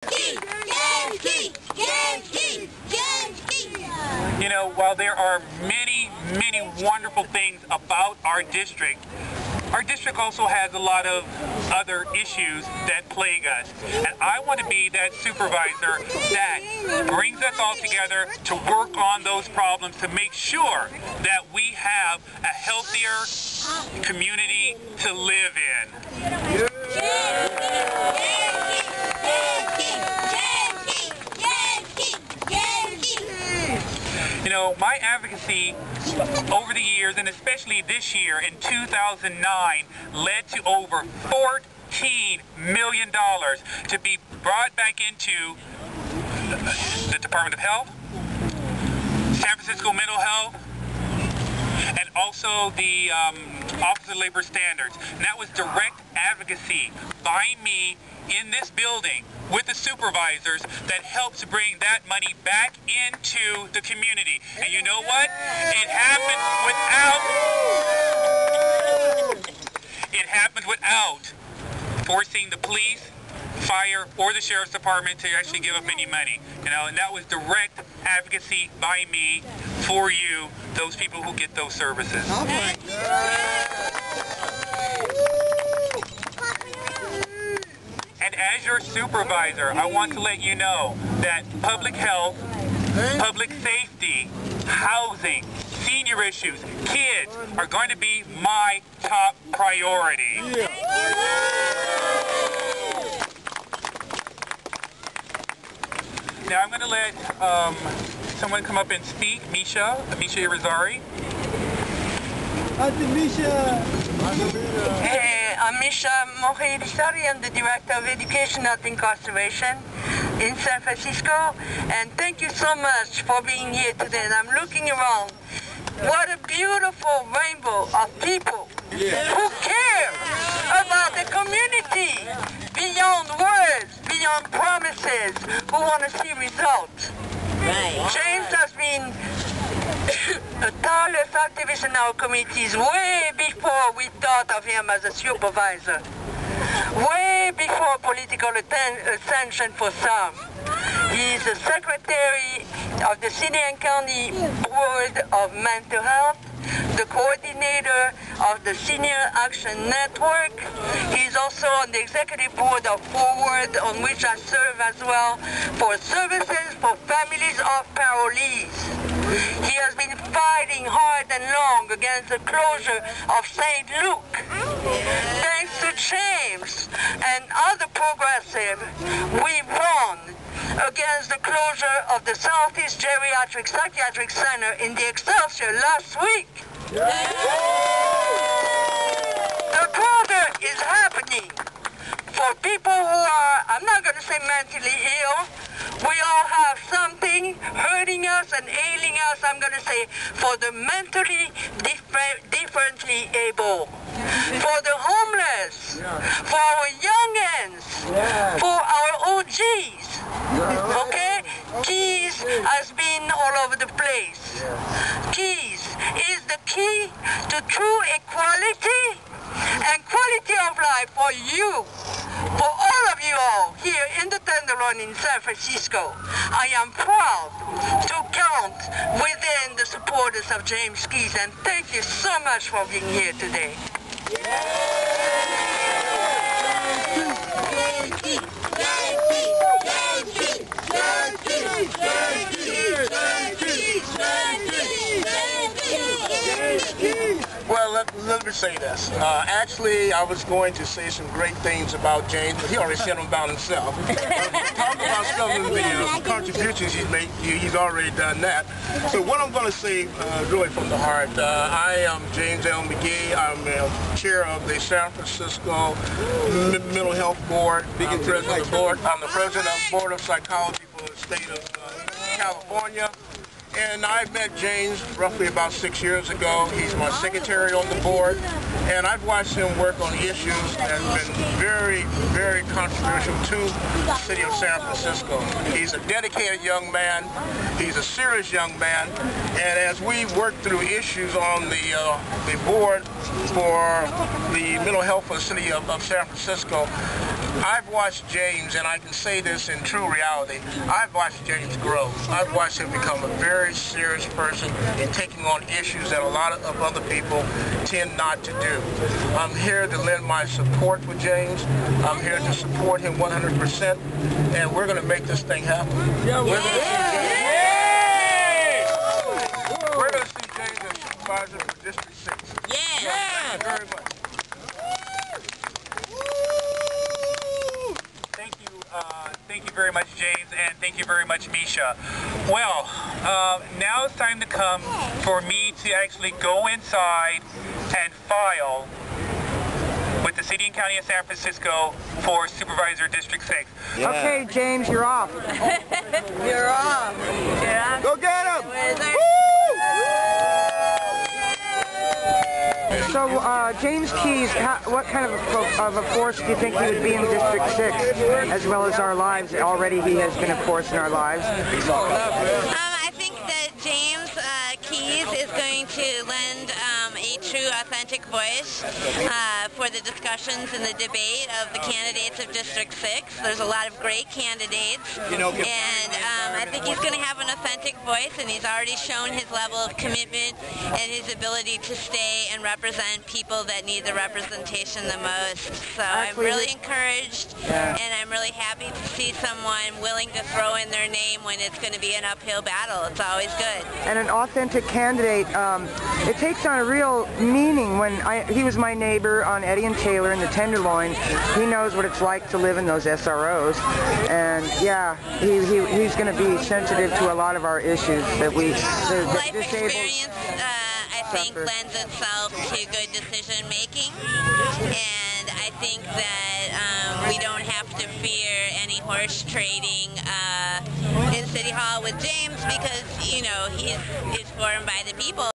You know, while there are many, many wonderful things about our district also has a lot of other issues that plague us. And I want to be that supervisor that brings us all together to work on those problems to make sure that we have a healthier community to live in. You know, my advocacy over the years, and especially this year in 2009, led to over $14 million to be brought back into the Department of Health, San Francisco Mental Health, and also the Office of Labor Standards. And that was direct advocacy by me in this building with the supervisors that helps bring that money back into the community. And you know what? It happened without forcing the police, fire, or the sheriff's department to actually give up any money. You know, and that was direct advocacy by me for you, those people who get those services. And as your supervisor, I want to let you know that public health, public safety, housing, senior issues, kids are going to be my top priority. Now I'm going to let someone come up and speak. Misha Irizarry. Hey, I'm Misha Irizarry. I'm the Director of Education at Incarceration in San Francisco. And thank you so much for being here today. And I'm looking around. What a beautiful rainbow of people who care about the community beyond words, beyond promises, who want to see results. James has been a tireless activist in our communities way before we thought of him as a supervisor, way before political ascension for some. He is the secretary of the City and County Board of Mental Health, the coordinator of the Senior Action Network. He is also on the executive board of Forward, on which I serve as well, for services for families of parolees. He has been fighting hard and long against the closure of St. Luke. Thanks to James and other progressives, we won against the closure of the Southeast Geriatric Psychiatric Center in the Excelsior last week. The border is happening for people who are, I'm not going to say mentally ill, we all have something hurting us and ailing us, I'm going to say, for the mentally differently able, for the homeless, for our youngins, for our OGs. Okay? Keys has been all over the place. Keys is the key to true equality and quality of life for you, for all of you all here in the Tenderloin in San Francisco. I am proud to count within the supporters of James Keys, and thank you so much for being here today. Well, let me say this. Actually, I was going to say some great things about James, but he already said them about himself. Talk about some of the contributions he's made. He's already done that. So what I'm going to say, really from the heart, I am James L. McGee. I'm chair of the San Francisco Mental Health Board. I'm president of the board. I'm the president of the Board of Psychology for the state of California. And I met James roughly about 6 years ago. He's my secretary on the board, and I've watched him work on issues that have been very, very controversial to the city of San Francisco. He's a dedicated young man. He's a serious young man. And as we work through issues on the board for the mental health for the city of San Francisco, I've watched James, and I can say this in true reality, I've watched James grow. I've watched him become a very serious person in taking on issues that a lot of other people tend not to do. I'm here to lend my support for James. I'm here to support him 100%, and we're going to make this thing happen. We're going to see James as supervisor for District 6. Thank you very much. Thank you very much, James, and thank you very much, Misha. Well, now it's time to come for me to actually go inside and file with the City and County of San Francisco for Supervisor District 6. Yeah. Okay, James, you're off. You're off. Go get him! So, James Keys, what kind of a force do you think he would be in District 6, as well as our lives? Already he has been a force in our lives. I think that James Keys is going to lend a true, authentic voice for the discussions and the debate of the candidates of District 6. There's a lot of great candidates, and I think he's going to have an authentic voice, and he's already shown his level of commitment and his ability to stay and represent people that need the representation the most. So I'm really encouraged, and I'm really happy to see someone willing to throw in their name when it's going to be an uphill battle. It's always good. And an authentic candidate, it takes on a real meaning. When he was my neighbor on Eddie and Taylor in the Tenderloin, he knows what it's like to live in those SROs, and yeah, he's going to be sensitive to a lot of our issues that we, the Life disabled. Experience, I think, lends itself to good decision making, and I think that we don't have to fear any horse trading in City Hall with James, because, you know, he's formed by the people.